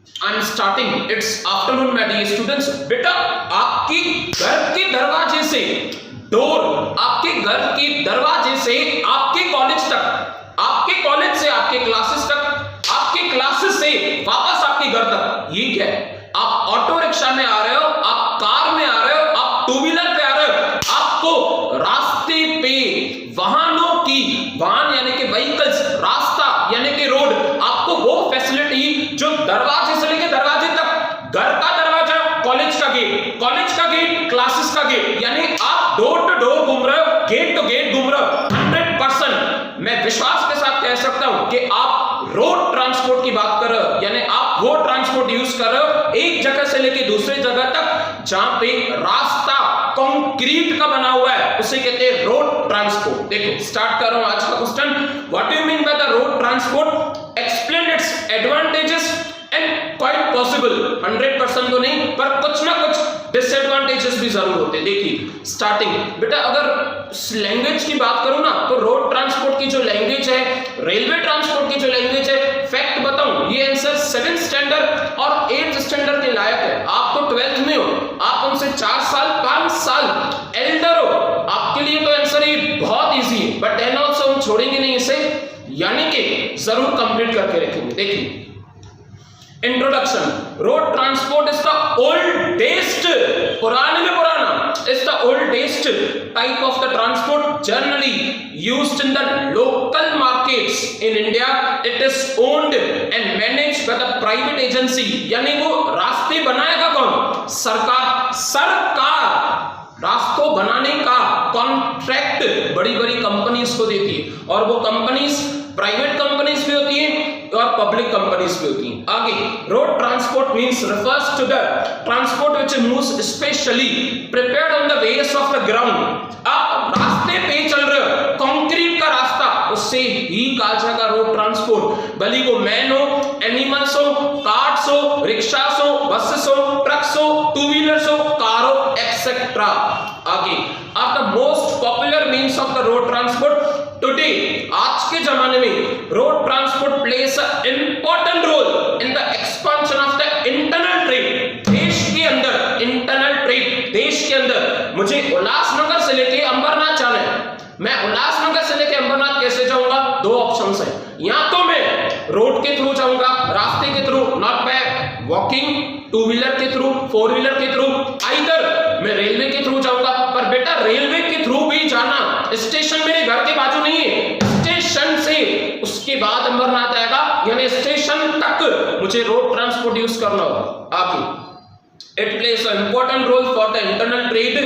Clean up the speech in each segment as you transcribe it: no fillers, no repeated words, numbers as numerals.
I am starting, it's afternoon my dear students. बेटा आपके घर के दरवाजे से डोर, आपके घर के दरवाजे से आपके कॉलेज तक, आपके कॉलेज से आपके क्लासेस तक, आपके क्लासेस से वापस आपके घर तक, ये क्या है? आप ऑटो रिक्शा में आ रहे हो, आप कार में आ रहे हो, आप टू व्हीलर पे आ रहे हो, आपको रास्ते पे वाहनों की, वाहन यानी कि व्हीकल्स, रास्ता यानी कि रोड, आपको वो फैसिलिटी जो दरवाजे से लेके दरवाजे तक, घर का दरवाजा कॉलेज का गेट, कॉलेज का गेट क्लासेस का गेट, यानी आप डोर टू डोर घूम रहे हो, गेट टू गेट घूम रहे हो। 100% मैं विश्वास के साथ कह सकता हूं कि आप रोड ट्रांसपोर्ट की बात कर रहे हो, यानी आप वो ट्रांसपोर्ट यूज कर रहे हो एक जगह से लेके दूसरी जगह तक जहां पे रास्ता कंक्रीट का बना हुआ है, उसे कहते हैं रोड ट्रांसपोर्ट। देखो स्टार्ट कर रहा हूं आज का question. What do you mean by the road transport? Explain its advantages and quite possible, 100% तो नहीं पर कुछ ना कुछ डिसएडवांटेजेस भी जरूर होते हैं। देखिए स्टार्टिंग, बेटा अगर लैंग्वेज की बात करूं ना तो रोड ट्रांसपोर्ट की जो लैंग्वेज है, रेलवे ट्रांसपोर्ट की जो लैंग्वेज है, फैक्ट बताऊं ये आंसर 7th स्टैंडर्ड और 8th स्टैंडर्ड के लायक है। आप तो 12th में हो, आप उनसे 4 साल 5 साल एल्डर हो, आपके लिए तो आंसर ये बहुत इजी है, बट देन आल्सो हम छोड़ेंगे नहीं इसे, यानी कि जरूर कंप्लीट करके रखेंगे। देखिए introduction, road transport is the oldest, पुराने में पुराना, is the oldest type of the transport generally used in the local markets in India. It is owned and managed by the private agency, यानी वो रास्ते बनाएगा कौन? सरकार। सरकार रास्तों बनाने का कॉन्ट्रैक्ट बड़ी बड़ी कंपनीज को देती है, और वो कंपनीज प्राइवेट कंपनीज भी होती हैं और पब्लिक कंपनीज भी होती हैं। आगे, road transport means refers to the transport which moves specially prepared on the ways of the ground. आप रास्ते पे चल रहे हो, कंक्रीट का रास्ता, उससे ही कहा जाएगा रोड ट्रांसपोर्ट। भले वो मैन हो, एनिमल्स हो, कार्स हो, रिक्शास हो, बसेस हो, ट्रक्स हो, टू व्हीलर्स हो, कार हो, एक्सेट्रा। आगे, आप the most popular means of the road transport today, आज के जमाने में road transport place a important role in the expansion of the internal trade. देश के अंदर इंटरनल ट्रेड, देश के अंदर, मुझे उल्लासनगर से लेके अंबरनाथ जाना है, मैं उल्लासनगर से लेके अंबरनाथ कैसे जाऊंगा? 2 ऑप्शंस है, या तो मैं रोड के थ्रू जाऊंगा, रास्ते के through, not by walking, two wheeler के थ्रू, 4 व्हीलर के थ्रू, आइदर मैं रेलवे के थ्रू जाऊंगा। पर बेटा रेलवे के थ्रू भी जाना, स्टेशन मेरे घर के बाजू नहीं है, स्टेशन से उसके बाद अंबरनाथ आएगा, यानी स्टेशन तक मुझे रोड ट्रांसपोर्ट यूज करना होगा। आगे, it plays an important role for the internal trade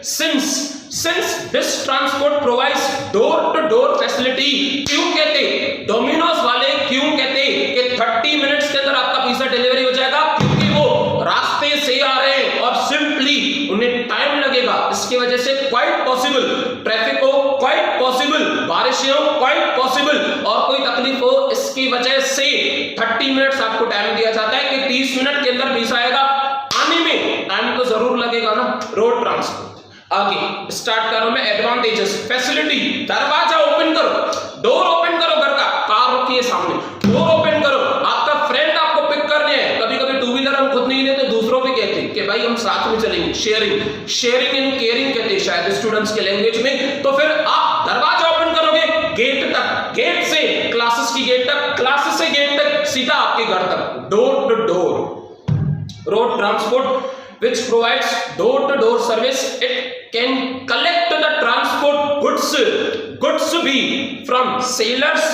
since this transport provides door to door facility। क्यों कहते डोमिनोज वाले, क्यों कहते कि 30 मिनट्स के अंदर आपका पिज्जा डिलीवरी हो जाएगा? क्योंकि वो रास्ते से आ रहे हैं और सिंपली उन्हें टाइम लगेगा, इसकी वजह से क्वाइट पॉसिबल ट्रैफिक हो, क्वाइट पॉसिबल बारिशें हो, क्वाइट पॉसिबल और कोई तकलीफ हो, इसकी वजह से 30 मिनट्स आपको टाइम दिया जाता है कि 30 मिनट के अंदर पिज्जा आएगा। आने में टाइम तो जरूर लगेगा ना, रोड ट्रांसपोर्ट। आगे स्टार्ट करो मैं एडवांटेजेस, फैसिलिटी, दरवाजा ओपन करो, डोर ओपन करो घर का, कार रखी है सामने, डोर ओपन करो, आपका फ्रेंड आपको पिक करने है। कभी कभी टू व्हीलर हम खुद नहीं लेते, दूसरों पे कहते हैं कि भाई हम साथ में चलेंगे, शेयरिंग, शेयरिंग इन केयरिंग कहते हैं शायद स्टूडेंट्स के लैंग्वेज में। तो फिर आप दरवाजा ओपन करोगे गेट तक, गेट से क्लासेस की गेट तक, क्लासेस से गेट तक, सीधा आपके घर तक, door to door. Road transport which provides door-to-door service, it can collect the transport goods be from sellers,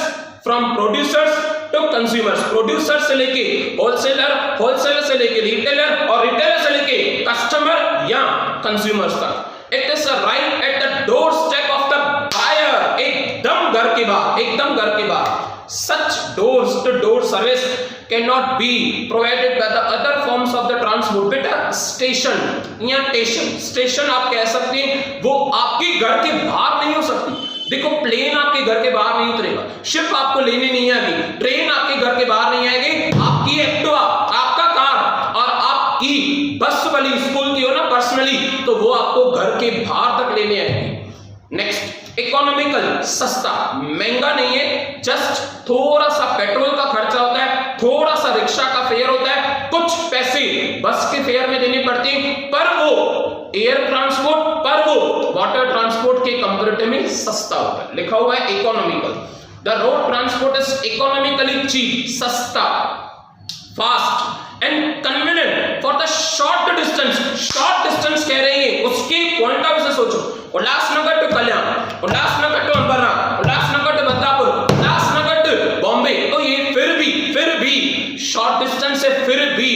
from producers to consumers। Producer से लेके होलसेलर, होलसेलर से लेके रिटेलर और रिटेलर से लेके कस्टमर या कंज्यूमर्स तक। It is a right at the doorstep of the buyer, एकदम घर के बाहर, एकदम घर के बाहर। Such doors-to-door service cannot be provided by the other forms of the transport। बेटा स्टेशन या स्टेशन आप कह सकते हैं, वो आपके घर के बाहर नहीं हो सकती। देखो प्लेन आपके घर के बाहर नहीं उतरेगा, शिप आपको लेने नहीं आएगी, ट्रेन आपके घर के बाहर नहीं आएगी, आपकी एक्टिवा, आपका कार और आपकी बस वाली स्कूल की हो ना पर्सनली, तो वो आपको घर के बाहर तक लेने आएगी। नेक्स्ट, इकोनॉमिकल, सस्ता, महंगा नहीं है, जस्ट थोड़ा सा पेट्रोल का खर्चा होता है, थोड़ा सा रिक्शा का फेयर होता है, बस के फेयर में देनी पड़ती है, पर वो एयर ट्रांसपोर्ट, पर वो वाटर ट्रांसपोर्ट के कंपैरेटिव में सस्ता होता है। लिखा हुआ है economical. The road transport is economically cheap, सस्ता, fast and convenient for the short distance. Short distance कह रही है, उसके पॉइंट ऑफ व्यू से सोचो, Ulhasnagar to Kalyan, Ulhasnagar to Ambernath, Ulhasnagar to Badlapur, Ulhasnagar to Bombay, तो ये फिर भी शॉर्ट डिस्टेंस है। फिर भी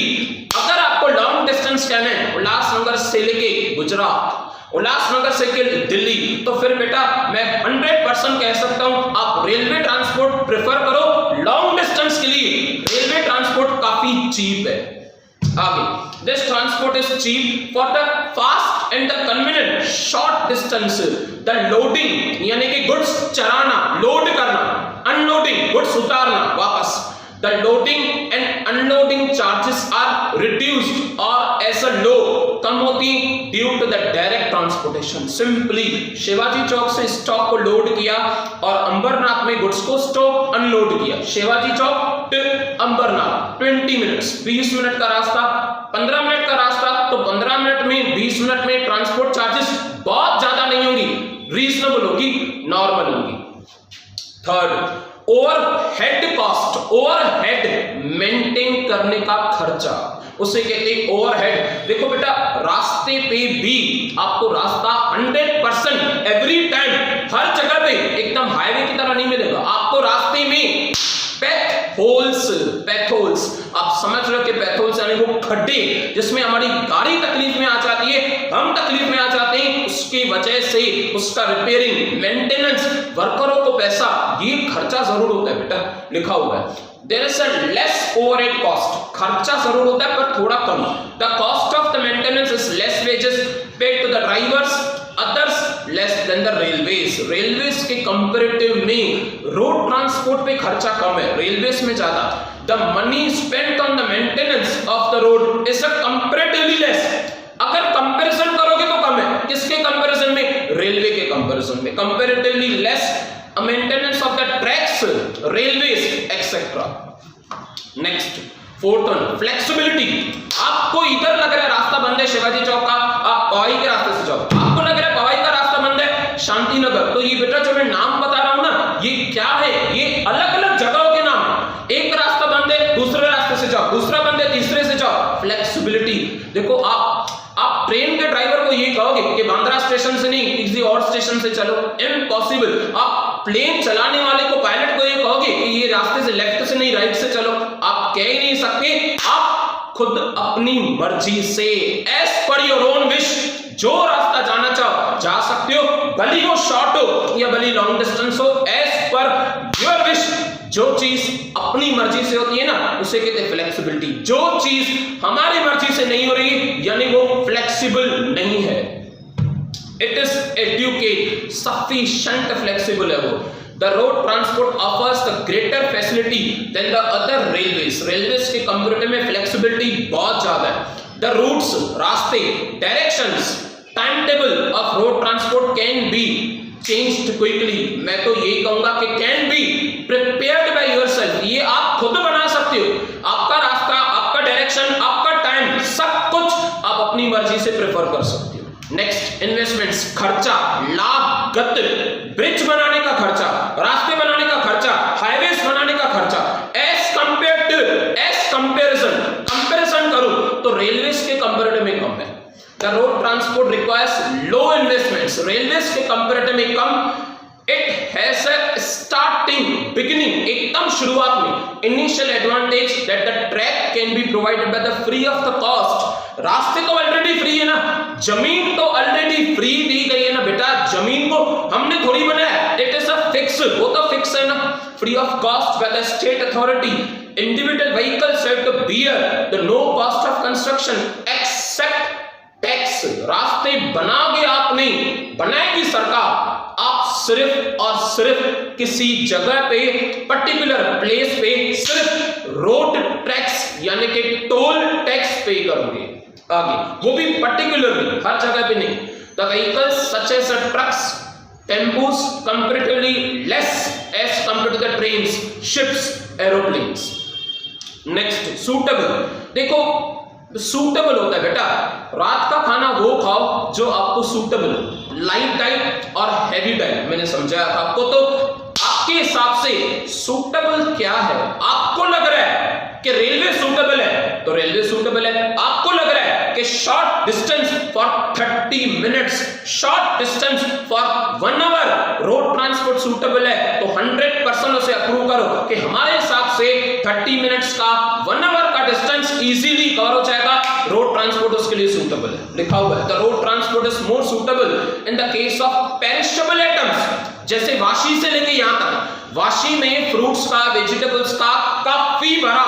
अगर आपको लॉन्ग डिस्टेंस कहना है, उल्लासनगर से लेके गुजरात, उल्लासनगर से दिल्ली, तो फिर बेटा मैं 100% कह सकता हूं आप रेलवे ट्रांसपोर्ट प्रेफर करो लॉन्ग डिस्टेंस के लिए। रेलवे ट्रांसपोर्ट काफी चीप है। आगे, this transport is cheap for the fast and the convenient short distance. The loading यानी कि गुड्स चराना, लोड करना, अनलोडिंग गुड्स उतारना वापस, the loading and unloading charges are reduced or as a low, कम होती due to the direct transportation। Simply Shivaji Chowk से stock को load किया और अंबरनाथ में गुड्स को स्टॉक अनलोड किया। शिवाजी चौक टू अंबरनाथ 20 मिनट्स, 20 मिनट का रास्ता, 15 मिनट का रास्ता, तो 15 मिनट में 20 मिनट में ट्रांसपोर्ट चार्जेस बहुत ज्यादा नहीं होंगी, रीजनेबल होगी, नॉर्मल होगी। Third, overhead cost, overhead maintain करने का खर्चा, उसे कहते हैं ओवरहेड। देखो बेटा, रास्ते पे भी आपको रास्ता 100% एवरी टाइम हर जगह पे एकदम हाईवे की तरह नहीं मिलेगा। आपको रास्ते में पैथ होल्स, आप समझ रहे हो कि पैथ होल्स यानी वो खड्डे जिसमें हमारी गाड़ी तकलीफ में आ जाती है, हम तकलीफ में आ जाते हैं, उसकी वजह से उसका रिपेयरिंग, मेंटेनेंस, वर्करों को पैसा, ये खर्चा जरूर होता है बेटा। लिखा हुआ है there is a less overhead cost, खर्चा जरूर होता है पर थोड़ा कम। The cost of the maintenance is less wages paid to the drivers, others less than the railways. Railways के कंपैरेटिव में रोड ट्रांसपोर्ट पे खर्चा कम है, रेलवेज में ज्यादा। The money spent on the maintenance of the road is a comparatively less. अगर comparison करोगे तो कम है, किसके कंपैरिजन में? रेलवे के कंपैरिजन में। Comparatively less maintenance of the tracks, railways etcetera. Next, fourth one, flexibility. आपको इधर लग रहा है रास्ता बंद है शिवाजी चौक का, आप पवाई के रास्ते से जाओ। आपको लग रहा है पवाई का रास्ता बंद है शांतिनगर, तो ये बेटा जो मैं नाम बता रहा हूं ना, ये क्या है? ये अलग अलग जगहों के नाम है। एक रास्ता बंद है, दूसरे रास्ते से जाओ, दूसरा बंद है, तीसरे से जाओ। फ्लेक्सिबिलिटी। देखो आप ट्रेन के ड्राइवर को ये कहोगे कि बांद्रा स्टेशन से नहीं, किसी और स्टेशन से चलो, इम्पॉसिबल। आप प्लेन चलाने वाले को, पायलट को ये कहोगे कि ये रास्ते से लेफ्ट से नहीं राइट से चलो, आप कह ही नहीं सकते। आप खुद अपनी मर्जी से, as per your own wish, जो रास्ता जाना चाहो जा सकते हो, भली वो शॉर्ट हो या भली लॉन्ग डिस्टेंस हो, एज पर योर विश। जो चीज अपनी मर्जी से होती है ना, उसे कहते हैं फ्लेक्सिबिलिटी। जो चीज हमारी मर्जी से नहीं हो रही यानी वो फ्लेक्सिबल नहीं है। It is adequate, sufficient flexible है वो। The road transport offers the greater facility than the other railways. Railways के कंपैरेटिव में फ्लेक्सिबिलिटी बहुत ज्यादा है। The routes, रास्ते, directions, timetable of road transport can be changed quickly. मैं तो यही कहूंगा कि can be prepared by yourself. ये आप खुद बना सकते हो। आपका रास्ता, आपका डायरेक्शन, आपका टाइम, सब कुछ आप अपनी मर्जी से प्रेफर कर सकते हो। नेक्स्ट, इन्वेस्टमेंट्स, खर्चा, लागत, ब्रिज बनाने का खर्चा, रास्ते बनाने का खर्चा, हाईवेज बनाने का खर्चा, कंपैरिजन करूं तो रेलवेज के कंपैरेटिव में कम है। The road transport requires low investments, railways के कंपैरेटिव में कम। It has a starting, beginning, एकदम शुरुआत में, initial advantage that the track can be provided by the free of the cost. रास्ते तो ऑलरेडी फ्री है ना, जमीन तो ऑलरेडी फ्री दी गई है ना बेटा, जमीन को हमने थोड़ी बनाया, इट इज अ फिक्स, वो तो फिक्स है ना। Free of cost by the state authority, individual vehicles have to bear the no cost of construction except tax. रास्ते बनाओगे आप नहीं, बनाएगी सरकार। आप सिर्फ और सिर्फ किसी जगह पे, पर्टिकुलर प्लेस पे सिर्फ रोड टैक्स यानी कि टोल टैक्स पे करोगे। आगे, वो भी पर्टिकुलरली, हर जगह पे नहीं। The vehicles such as trucks, tempos comparatively less as compared to the trains, ships, aeroplanes. Next, suitable. देखो सूटेबल होता है बेटा। रात का खाना वो खाओ जो आपको सूटेबल हो, लाइट डाइट और हैवी डाइट मैंने समझाया था आपको। तो आपके हिसाब से सूटेबल क्या है? आपको लग रहा है कि रेलवे सूटेबल है तो रेलवे सूटेबल है। आपको लग रहा है कि short distance for 30 minutes, short distance for 1 hour road transport suitable है, तो 100% उसे अप्रूव करो कि हमारे हिसाब से 30 मिनट्स का 1 आवर का डिस्टेंस इजीली कवर हो जाएगा, रोड ट्रांसपोर्ट उसके लिए सूटेबल है। लिखा हुआ है the road transport is more suitable in the case of perishable items, जैसे वाशी से लेके यहां तक। वाशी में फ्रूट्स का, वेजिटेबल्स का काफी बड़ा,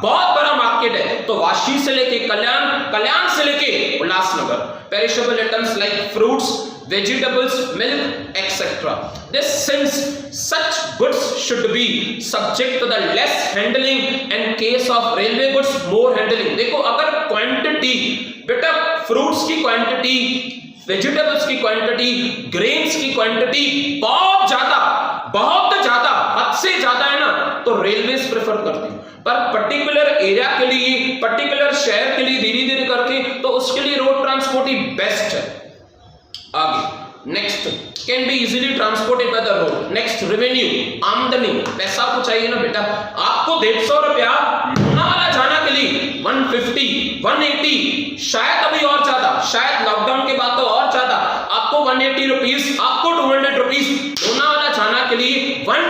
बहुत बड़ा मार्केट है, तो वाशी से लेके कल्याण, कल्याण से लेके Ulhasnagar. Perishable items like fruits, vegetables, milk, etc. This since such goods should be subject to the less handling and case of railway goods more handling. देखो अगर क्वांटिटी बेटा, फ्रूट्स की क्वांटिटी, वेजिटेबल्स की क्वांटिटी, ग्रेन्स की quantity बहुत ज्यादा हद से ज्यादा है ना, तो रेलवेज प्रेफर करती है। पर पर्टिकुलर एरिया के लिए, पर्टिकुलर शहर के लिए धीरे धीरे करके, तो उसके लिए रोड ट्रांसपोर्ट ही बेस्ट है। आगे next, can be easily transported by the road. Next, revenue, आमदनी, पैसा आपको चाहिए ना बेटा। आपको 150 रुपया लोनावाला जाना के लिए 150, 180, शायद अभी और ज्यादा, शायद लॉकडाउन के बाद तो और ज्यादा, आपको 180 रुपीज, आपको 200 रुपीज लोनावाला जाना के लिए वन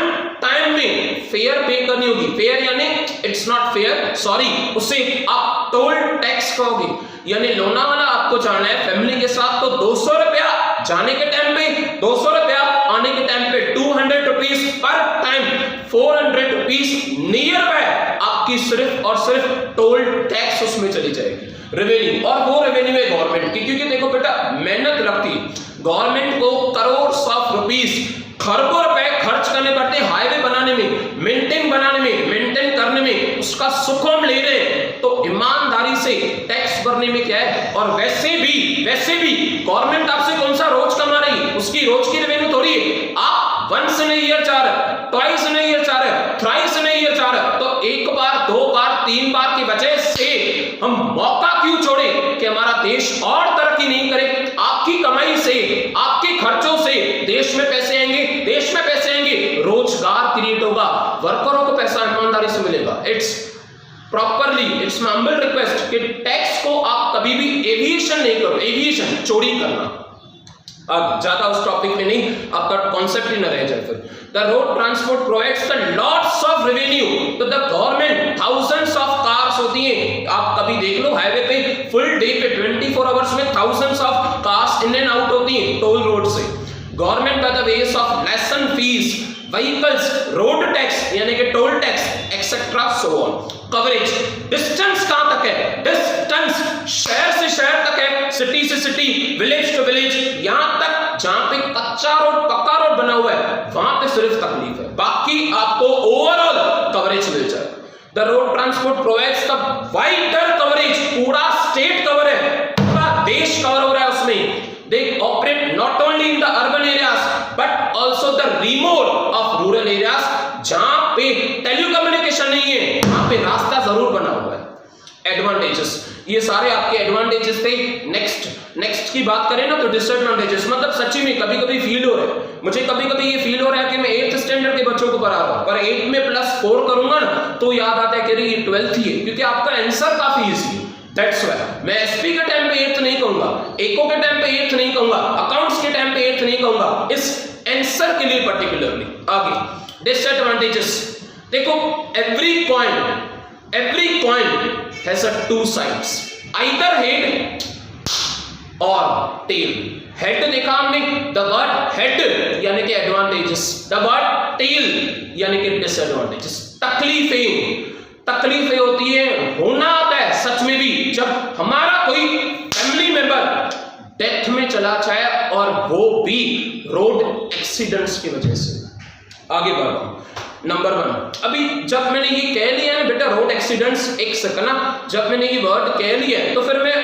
टाइम में फेयर पे करनी होगी। फेयर यानी इट्स नॉट फेयर, सॉरी, उसे आप टोल टैक्स कहोगे। यानी लोनावाला आपको जाना है फैमिली के साथ, तो 200 रुपया जाने के टाइम पे, 200 रुपया आने के टाइम पे, 200 rupees per time, 400 rupees near by आपकी सिर्फ और सिर्फ टोल टैक्स उसमें चली जाएगी, रेवेन्यू। और वो रेवेन्यू है गवर्नमेंट की, क्योंकि देखो बेटा मेहनत लगती है गवर्नमेंट को, करोड़ ऑफ रुपीज, खरबों रुपए खर्च करने पड़ते हैं हाईवे बनाने में, मेंटेन बनाने में, मेंटेन करने में, उसका सुख हम ले रहे हैं, तो ईमानदारी से टैक्स भरने में क्या है। और वैसे भी गवर्नमेंट आपसे कौन सा रोज कमा रही है, उसकी रोज की रेवेन्यू थोड़ी है। आप वंस इन ईयर चाह रहे, ट्वाइस इन ईयर चाह रहे, थ्राइस इन ईयर चाह रहे, तो एक बार, दो बार, 3 बार की वजह से हम मौका क्यों छोड़े कि हमारा देश और तरक्की नहीं करे। आपकी कमाई से, आपके खर्चों से देश में पैसे आएंगे, देश में पैसे आएंगे, रोजगार क्रिएट होगा, वर्करों को पैसा ईमानदारी से मिलेगा। It's properly, it's my humble request कि टैक्स को आप कभी भी एविएशन नहीं करो, एविएशन चोरी करना। अब ज्यादा उस टॉपिक में नहीं, आपका कॉन्सेप्ट ही न रह जाए फिर। The road transport provides the lots of revenue to the government, thousands of cars होती हैं, आप कभी देख लो हाईवे पे फुल डे पे 24 आवर्स में thousands of cars in and out होती हैं टोल रोड से। Government by the ways of licence fees, vehicles, road tax यानी कि toll tax, etcetera so on. Coverage, distance कहां तक है, डिस्टेंस शहर से शहर तक है, सिटी से सिटी, विलेज टू विलेज, यहां तक जहां पे कच्चा रोड, पक्का रोड बना हुआ है, वहां पे सिर्फ तकलीफ है, बाकी आपको ओवरऑल कवरेज मिल जाए। The road transport provides the wider coverage, पूरा स्टेट कवर है, पूरा देश कवर हो रहा है उसमें। They operate not only in the urban areas but also the remote of rural areas, जहां पे टेलीकम्युनिकेशन नहीं है, वहां पे रास्ता जरूर बना हुआ है। एडवांटेजेस, ये सारे आपके एडवांटेजेस थे। नेक्स्ट की बात करें ना तो डिसएडवांटेजेस, मतलब सच्ची में कभी कभी फील हो रहा है, मुझे कभी कभी ये फील हो रहा है कि मैं 8th स्टैंडर्ड के बच्चों को पढ़ा रहा हूं, पर 8 में +4 करूंगा ना तो याद आता है कि ये 12th ही है, क्योंकि आपका आंसर काफी इजी है। That's why मैं एसपी के टाइम पे 8th नहीं कहूंगा, एको के टाइम पे 8th नहीं कहूंगा, अकाउंट्स के टाइम पे 8th नहीं कहूंगा, इस आंसर के लिए पर्टिकुलरली। आगे डिसएडवांटेजेस, देखो every coin has a 2 sides, either head और टेल। हेड देखा हमने, द वर्ड हेड यानी कि एडवांटेजेस, द वर्ड टेल यानी कि डिसएडवांटेजेस। तकलीफें होती है, होना आता है सच में भी, जब हमारा कोई फैमिली मेंबर डेथ में चला जाए और वो भी रोड एक्सीडेंट्स की वजह से। आगे बढ़ रहा हूं। नंबर 1, अभी जब मैंने ये कह लिया है बेटा रोड एक्सीडेंट्स, एक सेकंड ना, जब मैंने ये वर्ड कह लिया है तो फिर मैं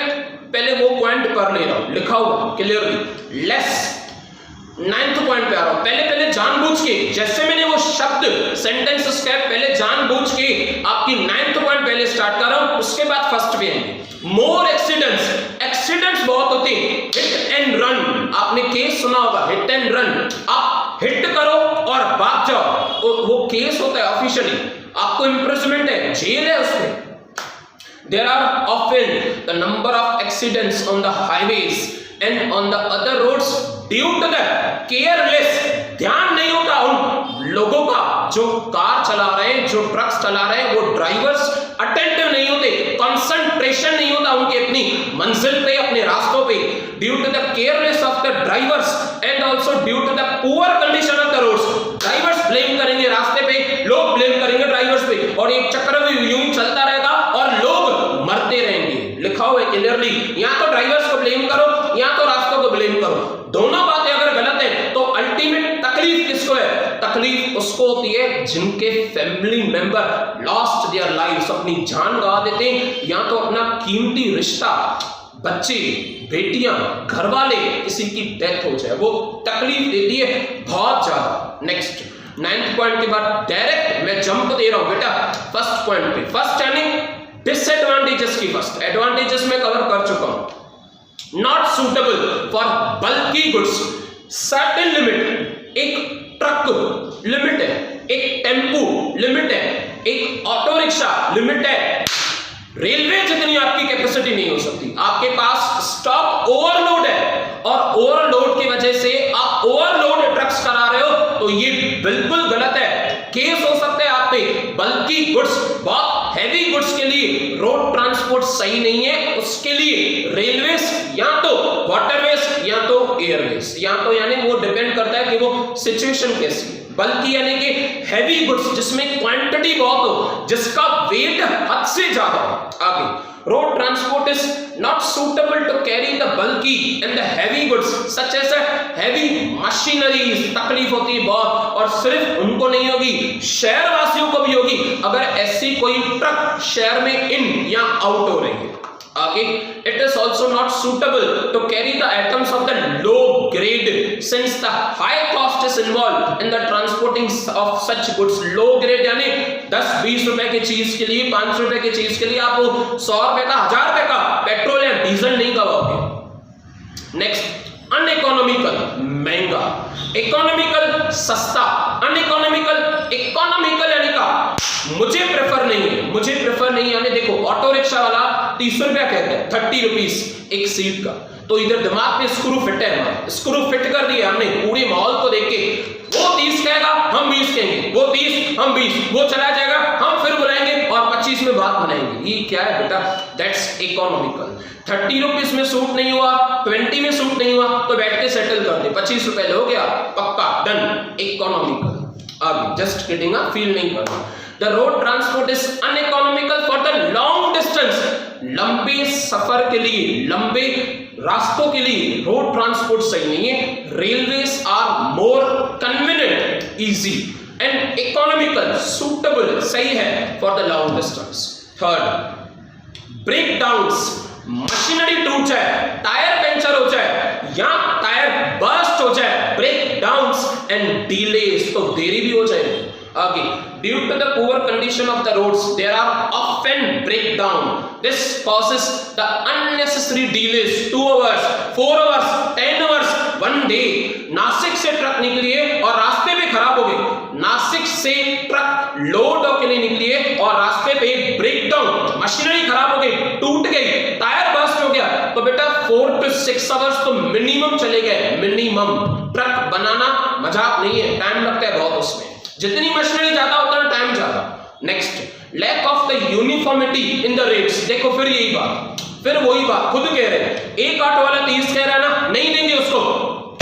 पहले वो पॉइंट कर ले रहा हूं, लिखा हुआ क्लियरली, लेस 9th पॉइंट पे आ रहा हूं। पहले जानबूझ के, जैसे मैंने वो शब्द सेंटेंसेस के पहले जानबूझ के आपकी 9th पॉइंट पहले स्टार्ट कर रहा हूं, उसके बाद फर्स्ट पे आएंगे। मोर एक्सीडेंट्स, एक्सीडेंट्स बहुत होते हैं। हिट एंड रन, आपने केस सुना होगा, हिट एंड रन। आप हिट करो और भाग जाओ, वो केस होता है ऑफिशियली, आपको इम्प्रिजमेंट है, जेल है उसमें। There are often the number of accidents on the highways and on the other roads due to the careless, ध्यान नहीं होता उन लोगों का जो कार चला रहे हैं, जो ट्रक्स चला रहे हैं, वो ड्राइवर्स अटेंटिव नहीं होते, कंसंट्रेशन नहीं होता उनके अपनी मंजिल पे, अपने रास्तों पे, due to the careless of the drivers and also due to the poor condition of the roads. Drivers blame करेंगे रास्ते पे, लोग ब्लेम करेंगे ड्राइवर्स पे, और एक चक्रव्यूह यूं ही चलता रहेगा और लोग मरते रहेंगे। लिखा हुआ है क्लियरली, या तो ड्राइवर्स को ब्लेम करो या तो रास्तों को ब्लेम करो। दोनों बातें अगर गलत है तो अल्टीमेट तकलीफ किसको है? तकलीफ उसको होती है जिनके family member lost their lives, अपनी जान गवा देते हैं, या तो अपना कीमती रिश्ता, बच्चे, बेटियां, घर वाले, किसी की डेथ हो जाए, वो तकलीफ देती है बहुत ज्यादा। नेक्स्ट 9th पॉइंट के बाद डायरेक्ट मैं जंप दे रहा हूं बेटा फर्स्ट पॉइंट पे। फर्स्ट यानी डिसएडवांटेजेस की फर्स्ट, एडवांटेजेस में कवर कर चुका हूं। Not suitable for bulky goods, certain limit, एक ट्रक लिमिट है, एक टेम्पू लिमिट है, एक ऑटो रिक्शा लिमिट है, रेलवे जितनी आपकी कैपेसिटी नहीं हो सकती। आपके पास स्टॉक ओवरलोड है और ओवरलोड की वजह से आप ओवरलोड ट्रक्स करा रहे हो, तो ये बिल्कुल गलत है, केस हो सकता है आप पे। बल्कि गुड्स, बहुत हैवी गुड्स के लिए रोड ट्रांसपोर्ट सही नहीं है, उसके लिए रेलवेज या तो वाटरवेज या तो एयरवेज, या तो यानी वो डिपेंड करता है कि वो सिचुएशन कैसी है। बल्कि यानी कि हैवी गुड्स जिसमें क्वांटिटी बहुत हो, जिसका वेट हद से ज्यादा हो। आगे road transport is not suitable to carry the bulky and the heavy goods such as heavy machineries, तकलीफ होती है बहुत, और सिर्फ उनको नहीं होगी, शहर वासियों को भी होगी अगर ऐसी कोई ट्रक शहर में इन या आउट हो रही है। आगे it is also not suitable to carry the items of the low grade since the high cost is involved in the transporting of such goods। low grade यानी 10-20 रुपए की चीज के लिए, 5 रुपए की चीज के लिए आप 100 रुपए का, 1000 रुपए का पेट्रोल या डीजल नहीं करवाओगे। नेक्स्ट अनइकोनॉमिकल, महंगा, इकोनॉमिकल सस्ता, अनइकोनॉमिकल, इकोनॉमिकल यानी का मुझे प्रेफर नहीं है, मुझे प्रेफर नहीं है। यानी देखो ऑटो रिक्शा वाला 30 रुपया कहता है, 30 रुपीज एक सीट का, तो इधर दिमाग में स्क्रू फिट है, हमारे स्क्रू फिट कर दिया हमने पूरे माहौल को देख के। वो 30 कहेगा, हम 20 कहेंगे, वो 30 हम 20, वो चला जाएगा, हम फिर बुलाएंगे और 25 में बात बनाएंगे। ये क्या है बेटा? That's economical. 30 रुपीज में सूट नहीं हुआ, 20 में सूट नहीं हुआ, तो बैठ के सेटल कर दे, 25 रुपए लो गया, पक्का डन, इकोनॉमिकल। आगे जस्ट किडिंग, फील नहीं करना। The road transport is uneconomical for the long distance, लंबे सफर के लिए, लंबे रास्तों के लिए रोड ट्रांसपोर्ट सही नहीं है। Railways are more convenient, easy and economical, suitable, सही है for the long distance. Third breakdowns डाउन्स, मशीनरी टूट जाए, टायर पंचर हो जाए या टायर बर्स्ट हो जाए, ब्रेक डाउन्स एंड डिलेस, तो देरी भी हो जाएगी। आगे due to the poor condition of the roads there are often breakdown, this causes the unnecessary delays, 2 hours 4 hours 10 hours 1 day। Nashik से ट्रक निकली है और रास्ते पे खराब हो गई, नासिक से ट्रक लोड होके नहीं निकली है और रास्ते पे ब्रेकडाउन, मशीनरी खराब हो गई, टूट गई, टायर बर्स्ट हो गया, तो बेटा 4 to 6 hours तो मिनिमम चले गए, मिनिमम। ट्रक बनाना मजाक नहीं है, टाइम लगता है बहुत उसमें, जितनी मशीनरी ज्यादा उतना टाइम ज्यादा। Next lack of the uniformity in the rates, देखो फिर यही बात, फिर वही बात, खुद कह रहे हैं, एक ऑटो वाला 30 कह रहा है ना, नहीं देंगे उसको,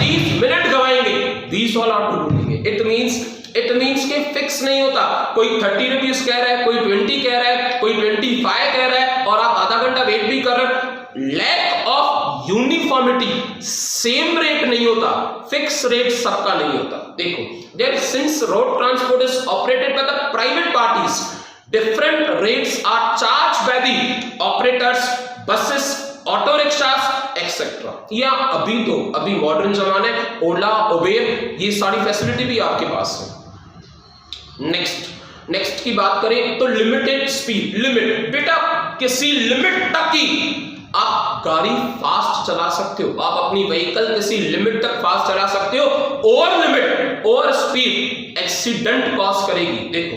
30 मिनट गवाएंगे, 20 वाला ऑटो ढूंढेंगे। इट मींस के फिक्स नहीं होता, कोई 30 रुपीज कह रहा है, कोई 20 कह रहा है, कोई 25 कह रहा है, और आप आधा घंटा वेट भी कर रहे हैं। Lack of uniformity, same rate नहीं होता, फिक्स रेट सबका नहीं होता। देखो there since road transport is operated by the private parties, different rates are charged by the operators, buses, auto rickshaws etc। या अभी मॉडर्न जमाने ओला, उबेर, ये सारी फैसिलिटी भी आपके पास है। नेक्स्ट की बात करें तो लिमिटेड स्पीड लिमिट, बेटा किसी लिमिट तक की आप गाड़ी फास्ट चला सकते हो, आप अपनी व्हीकल किसी लिमिट तक फास्ट चला सकते हो। Over limit, over speed accident cause करेगी। देखो,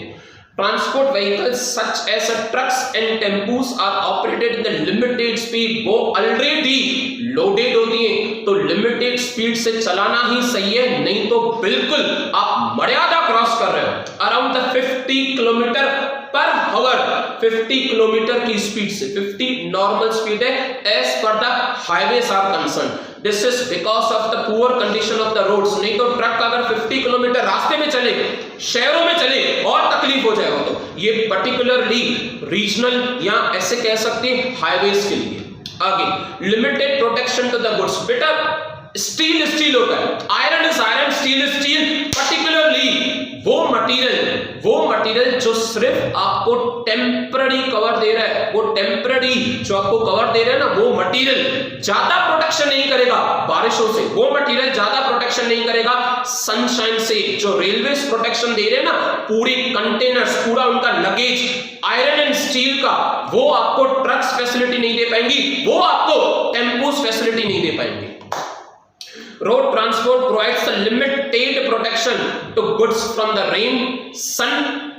transport vehicles such as trucks and tempos are operated in the limited speed, वो ऑलरेडी लोडेड होती हैं, तो लिमिटेड स्पीड से चलाना ही सही है, नहीं तो बिल्कुल आप मर्यादा क्रॉस कर रहे हो। Around the 50 kilometre per hour, 50 kilometre की स्पीड से, 50 नॉर्मल स्पीड है as per the highways are concern. This is because of the poor condition of the roads. नहीं तो ट्रक अगर 50 किलोमीटर रास्ते में चले, शहरों में चले, और तकलीफ हो जाएगा। तो ये पर्टिकुलरली रीजनल या ऐसे कह सकते हैं हाईवेज के लिए। आगे, limited protection to the goods. बेटा स्टील स्टील होता है, iron is iron, steel is steel. Particularly वो मटेरियल जो सिर्फ आपको टेम्पररी कवर दे रहा है, वो टेम्पररी जो आपको कवर दे रहा है ना, वो मटेरियल ज्यादा प्रोटेक्शन नहीं करेगा बारिशों से, वो मटेरियल ज्यादा प्रोटेक्शन नहीं करेगा सनशाइन से। जो रेलवेज प्रोटेक्शन दे रहे हैं ना, पूरे कंटेनर्स, पूरा उनका लगेज आयरन एंड स्टील का, वो आपको ट्रक्स फैसिलिटी नहीं दे पाएंगी, वो आपको टेम्पोस फैसिलिटी नहीं दे पाएंगी। Road transport provides a limited protection to goods from the rain, sun,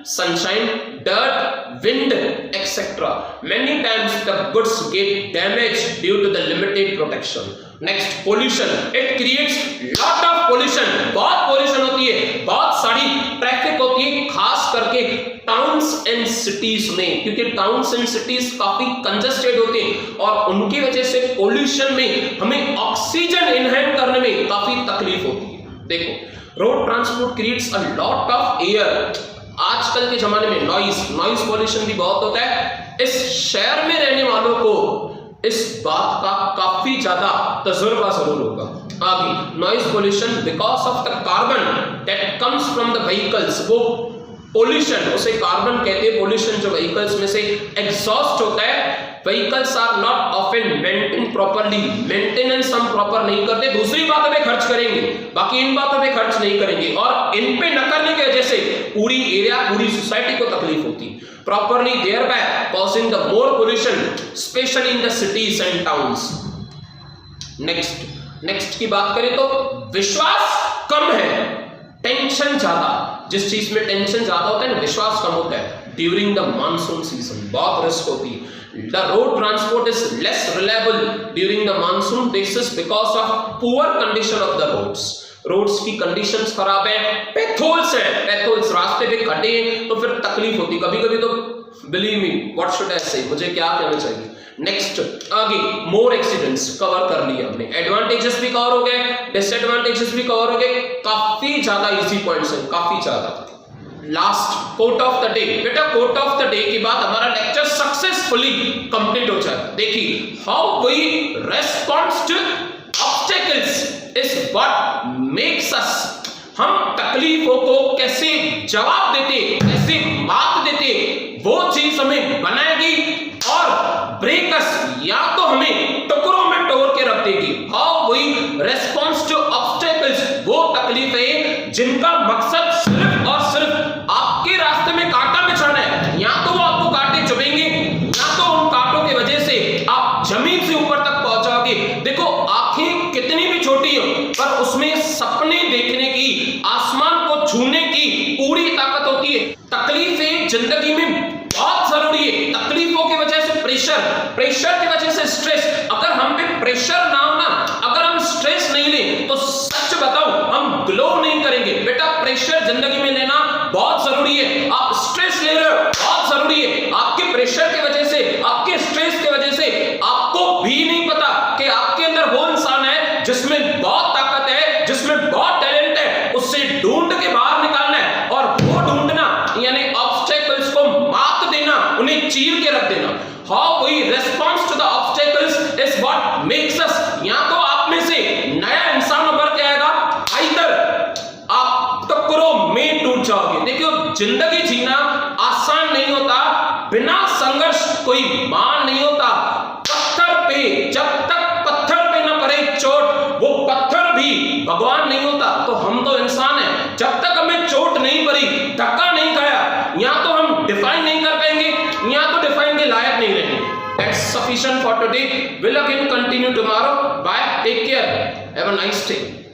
sunshine, dirt, wind, etc. Many times the goods get damaged due to the limited protection. Next, pollution. It creates lot of pollution. बहुत pollution होती है, बहुत सारी traffic होती है, खास करके towns and cities में, क्योंकि टाउन्स एंड सिटीज काफी कंजेस्टेड होते हैं और उनकी वजह से पोल्यूशन में हमें ऑक्सीजन इनहेल करने में काफी तकलीफ होती है। देखो, road transport creates a lot of air. आजकल के जमाने में नॉइज पोल्यूशन भी बहुत होता है। इस शहर में रहने वालों को इस बात का काफी ज्यादा तजुर्बा जरूर होगा। आगे, noise pollution because of the carbon that comes from the vehicles. वो पोल्यूशन, उसे कार्बन कहते हैं, पोल्यूशन जो व्हीकल्स में से एग्जॉस्ट होता है। Vehicles are not often maintain properly, maintenance हम प्रॉपर नहीं करते, दूसरी बातों पे खर्च करेंगे, बाकी इन बातों पे खर्च नहीं करेंगे, और इन पे न करने की वजह से पूरी एरिया, पूरी सोसाइटी को तकलीफ होती है। Properly thereby causing the more pollution specially in the cities and towns. Next की बात करें तो विश्वास कम है, टेंशन ज्यादा। जिस चीज में टेंशन ज्यादा होता है ना, विश्वास कम होता है। ड्यूरिंग द मानसून सीजन बहुत रिस्क होती है। The road transport is less reliable during the monsoon. This is because of poor condition of the roads. Roads की कंडीशंस खराब है, पेथोल्स रास्ते पे खड़े हैं, तो फिर तकलीफ होती। कभी तो believe me, what should I से, मुझे क्या कहना चाहिए। नेक्स्ट, आगे, मोर एक्सीडेंट्स कवर कर लिया हमने, एडवांटेजेस भी कवर हो गए, डिसएडवांटेजेस भी कवर हो गए, काफी ज्यादा इजी पॉइंट्स हैं, काफी ज्यादा। Last, quote of the day. बेटा कोट ऑफ द डे के बाद हमारा लेक्चर सक्सेसफुली कंप्लीट हो जाएगा। देखिए, how we respond to obstacles is what makes us. हम तकलीफों को कैसे जवाब देते, कैसे मात देते, वो चीज हमें बनाएगी और ब्रेकस या तो हमें टुकड़ों में तोड़ के रख देगी। How we response to obstacles, वो तकलीफें जिनका मकसद सिर्फ और सिर्फ आपके रास्ते में कांटा बिछाना है, या तो वो आपको कांटे चुभेंगे, या तो उन कांटों की वजह से आप जमीन से ऊपर तक पहुंच जाओगे। देखो, आंखें कितनी भी छोटी हो, पर उसमें सपने देखने की, आसमान को छूने की पूरी ताकत होती है। तकलीफें जिंदगी में बहुत जरूरी है। तकलीफों की वजह से प्रेशर की वजह से स्ट्रेस। अगर हम पे प्रेशर ना हो ना, अगर हम स्ट्रेस नहीं लें, तो सच बताओ हम ग्लो नहीं करेंगे। बेटा प्रेशर जिंदगी में लेना बहुत जरूरी है। आप स्ट्रेस ले रहे हो, बहुत जरूरी है। आपके प्रेशर की वजह से, आपके स्ट्रेस की वजह से आपको भी नहीं पता कि आपके अंदर वो इंसान है जिसमें बहुत ताकत है, जिसमें बहुत टैलेंट है, उससे ढूंढ के बाहर निकालना है। और वो ढूंढना यानी ऑब्स्टेकल्स को मात देना, उन्हें चीर के रख देना। How we response to the obstacles is what makes us. या तो आप में से नया इंसान उभर के आएगा, आइदर आप टुकड़ों में टूट जाओगे। देखियो, जिंदगी जीना आसान नहीं होता, बिना संघर्ष कोई मान नहीं होता। पत्थर पे, जब तक पत्थर पे न पड़े चोट, वो पत्थर भी भगवान नहीं होता। तो हम तो इंसान हैं, जब तक हमें चोट नहीं पड़ी, धक्का नहीं खाया, या तो हम डिफाइन नहीं कर पाएंगे, या तो डिफाइन के लायक नहीं रहेंगे। that's sufficient for today. We'll again continue tomorrow. Bye, take care, have a nice day.